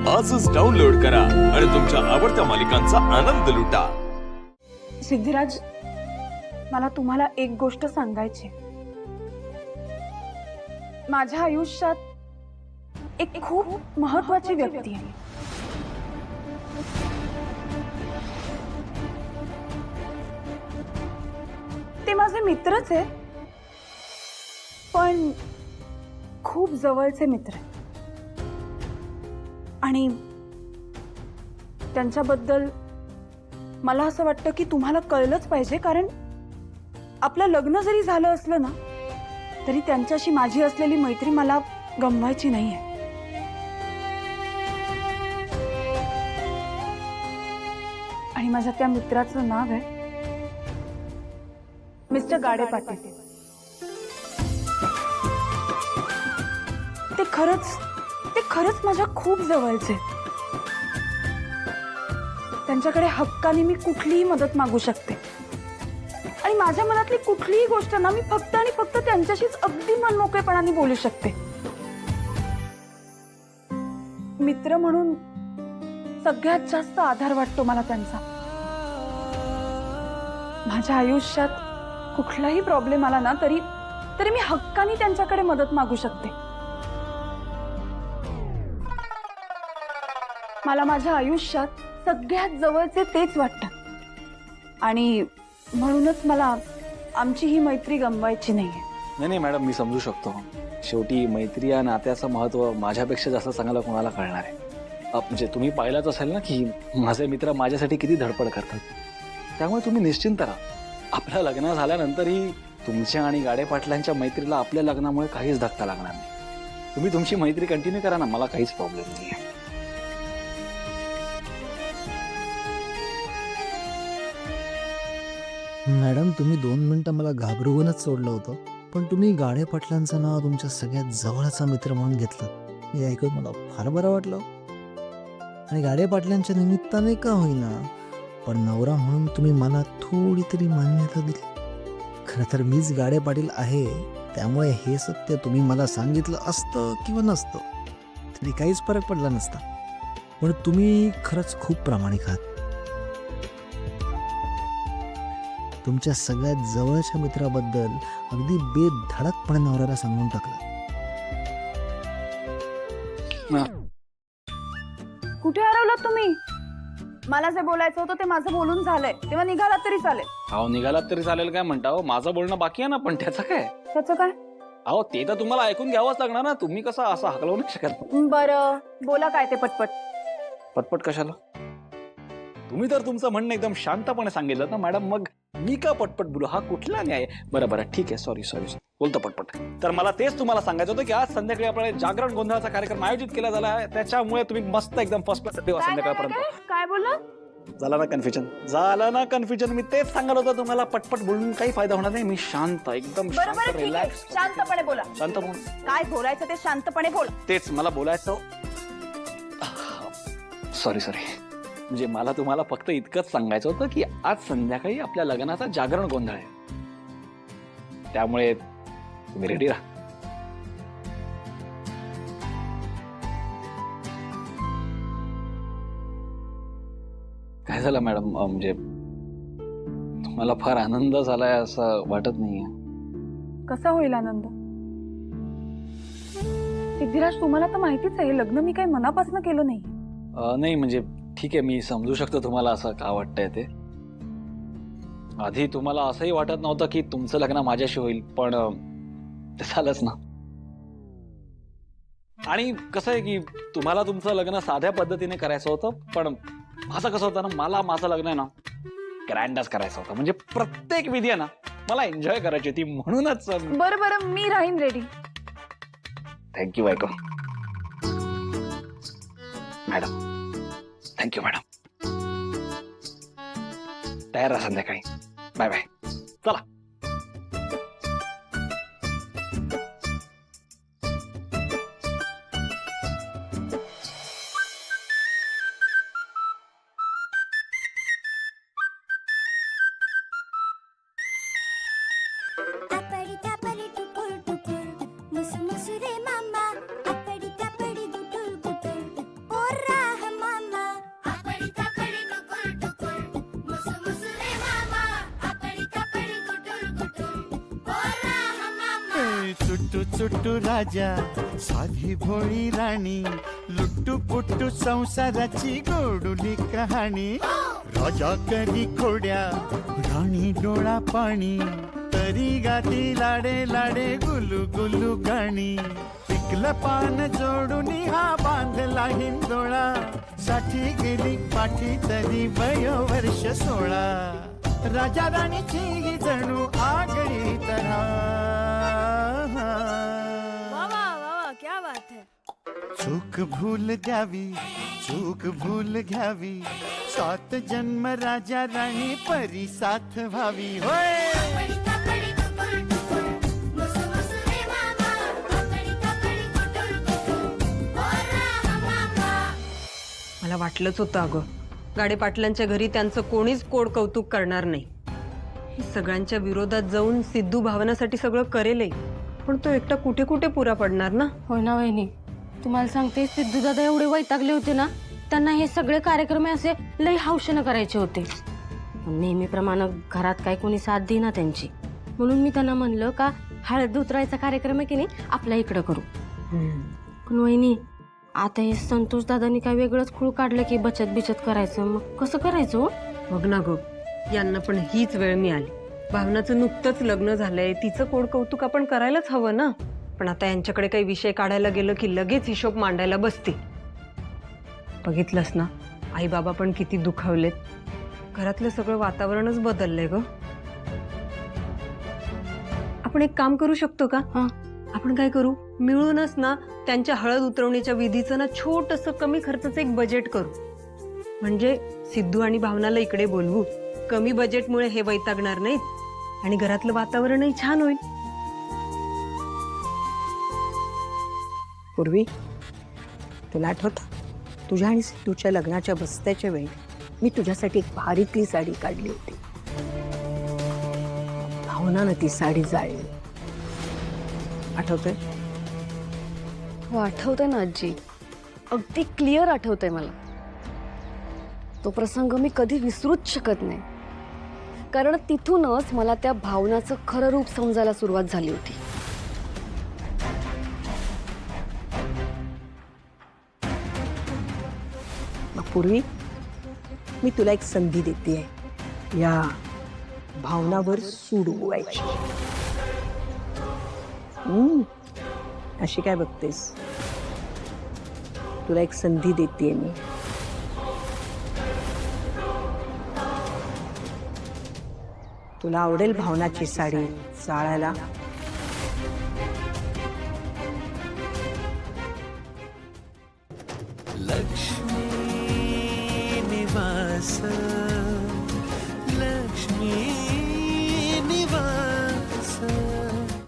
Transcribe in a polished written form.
आजच डाउनलोड करा आणि तुमच्या आवडत्या मालिकांचा आनंद लुटा। सिद्धिराज, मला तुम्हाला एक गोष्ट सांगायची। माझ्या आयुष्यात एक खूप महत्त्वाची व्यक्ती आहे। ते माझे मित्रच आहे, पण खूप जवळचे मित्र आहेत। आणि त्यांच्याबद्दल मला असं वाटतं की तुम्हाला कळलंच पाहिजे, कारण आपलं लग्न जरी झालं असलं ना तरी त्यांच्याशी माझी असलेली मैत्री मला गमवायची नाहीये। आणि माझ्या त्या मित्राचं नाव आहे मिस्टर गाडे पाटील। ते खरंच माझ्या खूप जवळचे। त्यांच्याकडे हक्काने मी कुठलीही मदत मागू शकते आणि माझ्या मनातली कुठलीही गोष्ट ना मी फक्त आणि फक्त त्यांच्याशीच अगदी मनमोकळेपणाने बोलू शकते। मित्र म्हणून सगळ्यात जास्त आधार वाटतो मला त्यांचा। माझ्या आयुष्यात कुठलाही प्रॉब्लेम आला ना तरी मी हक्काने त्यांच्याकडे मदत मागू शकते। मला माझ्या आयुष्यात सगळ्यात जवळचे तेच वाटतात आणि म्हणूनच मला आमची ही मैत्री गमवायची नाहीये। नाही मॅडम, मी समजू शकतो। शेवटी मैत्री या नात्याचं महत्त्व माझ्यापेक्षा जास्त चांगलं कोणाला कळणार आहे। म्हणजे तुम्ही पाहिलंच असेल ना की माझे मित्र माझ्यासाठी किती धडपड करतात। त्यामुळे तुम्ही निश्चिंत राहा, आपलं लग्न झाल्यानंतरही तुमच्या आणि गाडे पाटलांच्या मैत्रीला आपल्या लग्नामुळे काहीच धक्का लागणार नाही। तुम्ही तुमची मैत्री कंटिन्यू करा ना, मला काहीच प्रॉब्लेम नाही आहे। मॅडम, तुम्ही 2 मिनिटं मला घाबरवूनच सोडलं होतं, पण तुम्ही गाडे पाटलांचं नाव तुमच्या सगळ्यात जवळचा मित्र म्हणून घेतलं। हे ऐकून मला फार बरं वाटलं। आणि गाडे पाटलांच्या निमित्ताने का होईना, पण नवरा म्हणून तुम्ही मला थोडी तरी मान्यता दिली। खरं तर मीच गाडे पाटील आहे, त्यामुळे हे सत्य तुम्ही मला सांगितलं असतं किंवा नसतं तरी काहीच फरक पडला नसता। पण तुम्ही खरंच खूप प्रामाणिक आहात। तुमच्या सगळ्यात जवळच्या मित्राबद्दल अगदी बेधडकपणे नवऱ्याला सांगून टाकलं। कुठे हरवलात तुम्ही? मला जे बोलायचं होतं ते माझं बोलून झालंय, तेव्हा निघालात तरी चालेल। अहो, निघालात तरी चालेल काय म्हणता? हो, माझं बोलणं बाकी आहे ना, पण त्याचं काय? त्याचं काय? अहो, ते तर तुम्हाला ऐकून घ्यावंच लागणार ना। तुम्ही कसं असं हकलवू नाही शकत। बरं, बोला काय ते पटपट। पटपट कशाला? तुम्ही तर तुमचं म्हणणं एकदम शांतपणे सांगितलं ना मॅडम, मग मी का पटपट बोलू? हा कुठला न्याय? बरं ठीक आहे, सॉरी बोलतो पटपट। तर मला तेच तुम्हाला सांगायचं होतं की आज संध्याकाळी आपल्याला जागरण गोंधळाचा कार्यक्रम आयोजित केला झाला आहे, त्याच्यामुळे तुम्ही मस्त एकदम फर्स्ट क्लास देवा संध्याकाळपर्यंत। काय बोलला? झालं ना कन्फ्युजन? मी तेच सांगत होतो तुम्हाला, पटपट बोलून काही फायदा होणार नाही। मी शांत, एकदम शांत, रिलॅक्स, शांतपणे बोला। शांत बोल। काय बोलायचं ते शांतपणे बोल। तेच मला बोलायचं। सॉरी म्हणजे मला तुम्हाला फक्त इतकंच सांगायचं होतं की आज संध्याकाळी आपल्या लग्नाचा जागरण गोंधळ आहे, त्यामुळे तुम्ही रेडी राहा। काय झालं मॅडम? म्हणजे तुम्हाला फार आनंद झालाय असं वाटत नाहीये? कसा होईल आनंद? सिद्धिराज, तुम्हाला तर माहितीच आहे लग्न मी काही मनापासून केलं नाही। नाही म्हणजे ठीक आहे, मी समजू शकतो तुम्हाला असं का वाटतंय ते। आधी तुम्हाला असंही वाटत नव्हतं की तुमचं लग्न माझ्याशी होईल, पण ते झालंच ना। आणि कसं आहे की तुम्हाला तुमचं लग्न साध्या पद्धतीने करायचं होतं, पण माझं कसं होतं ना, मला माझं लग्न आहे ना ग्रँडच करायचं होतं। म्हणजे प्रत्येक विधी आहे ना मला एन्जॉय करायची होती, म्हणूनच। बरं, मी राहीन रेडी। थँक्यू बायको। Madam, thank you madam. तयार राहा संध्याकाळी। बाय बाय, चला। मुसमुसुरे मामा अपडी तपडी गुटुल गुटुल ओरा टुट्टू राजा साधी भोळी राणी लुट्टू पुट्टू संसाराची गोडुली कहाणी राजा करी खोड्या राणी डोळा पाणी तरी गाती लाडे लाडे गुलू गुलू गाणी पिकलं पान जोडून हा बांधला हिंदोळा साठी गेली पाठी तरी वयोवर्ष 16 राजा राणीची ही जणू आगळी तऱ्हा क्या बात है. चूक भूल द्यावी चूक भूल घ्यावी 7 जन्म राजा राणी परी साथ व्हावी होय. मला वाटलंच होतं अगं, गाडे पाटलांच्या घरी त्यांचं कोणीच कोड कौतुक करणार नाही. हे सगळ्यांच्या विरोधात जाऊन सिद्धू भावनासाठी सगळं करेलही, पण तो एकटा कुठे कुठे पुरा पडणार ना. हो ना वहिनी, तुम्हाला सांगते सिद्धू दादा एवढे वैतागले होते ना, त्यांना हे सगळे कार्यक्रम असे लई हौशेनं करायचे होते. नेहमीप्रमाणे घरात काही कोणी साथ देईना त्यांची, म्हणून मी त्यांना म्हणलं का हळद उतरायचा कार्यक्रम आहे की नाही आपल्या इकडं करू. पण वहिनी आता हे संतोष दादांनी काय वेगळंच खूळ काढलं की बचत बिचत करायचं, मग कसं करायचं हो? बघ ना गं, यांना पण हीच वेळ मिळाली. भावनाचं नुकतंच लग्न झालंय, तिचं कोड कौतुक आपण करायलाच हवं ना. पण आता यांच्याकडे काही विषय काढायला गेलं की लगेच हिशोब मांडायला बसते. बघितलंस ना, आई बाबा पण किती दुखावलेत. घरातलं सगळं वातावरणच बदललंय ग. आपण एक काम करू शकतो का? आपण काय करू, मिळूनच ना त्यांच्या हळद उतरवण्याच्या विधीचं ना छोटंसं कमी खर्चाचं एक बजेट करू. म्हणजे सिद्धू आणि भावनाला इकडे बोलवू, कमी बजेटमुळे हे वैतागणार नाहीत आणि घरातलं वातावरणही छान होईल. पूर्वी तुला आठवतं, तुझ्या आणि सिद्धूच्या लग्नाच्या बस्त्याच्या वेळी मी तुझ्यासाठी एक भारीतली साडी काढली होती. भावनानं ती साडी जाळली, आठवतंय? हो आठवतंय ना आजी, अगदी क्लिअर आठवतंय मला. तो प्रसंग मी कधी विसरूच शकत नाही, कारण तिथूनच मला त्या भावनाचं खरं रूप समजायला सुरुवात झाली होती. मग पूर्वी मी तुला एक संधी देते, या भावनावर सूड उगवायची. अशी काय बघतेस, तुला एक संधी देते मी. तुला आवडेल भावनाची साडी चाळायला? लक्ष्मी निवास